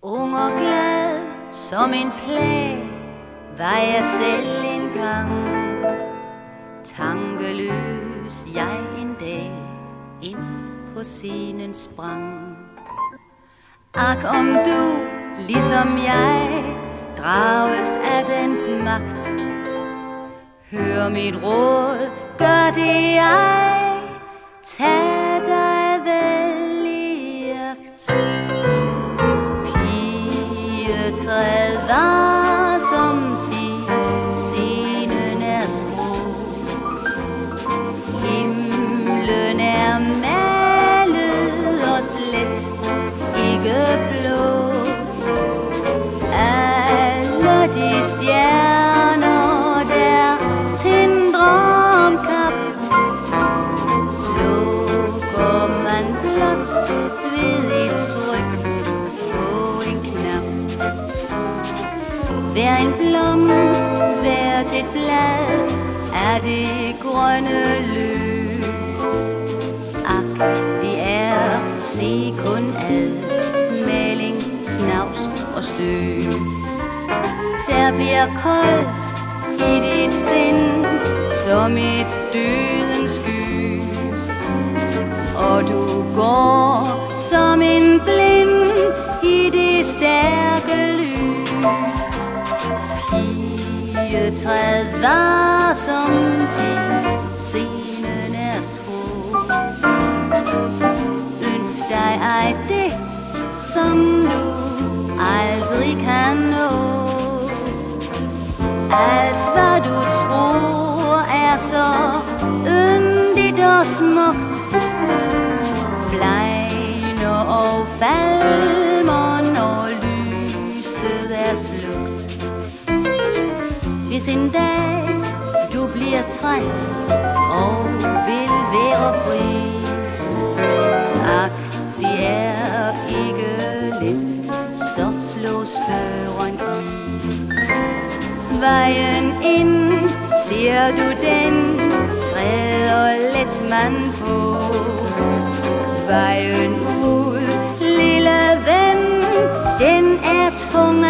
Ung og glad som en plag var jeg selv engang. Tankeløs jeg en dag ind på scenen sprang. Ak, om du ligesom jeg drages af dens magt, hør mit råd, gør det jeg, tag dig vel i agt. Pigetræet var som ti, scenen er skrå, himlen er malet og slet ikke blå. Alle de stjerner der tindrer om kap, slukker man blot ved et tryk på en knap. Hver en blomst, hvert et blad er det grønne løv. Ak, det er, se kun ad, maling, snavs og støv. Der bliver koldt i dit sind som et dødens gys, og du går som en blind i det stærke lys. Pigetræet var som ti, scenen er skrå. Ønsk dig ej det, som du aldrig kan nå. Alt hvad du tror er så yndigt og smukt, blegner og falmer, når lyset er slukt. Hvis en dag du bliver træt og vil være fri, ak, det er ikke let, så slå døren i. Vejen ind, ser du den, træder let man på. Vejen ud, lille ven, den er tung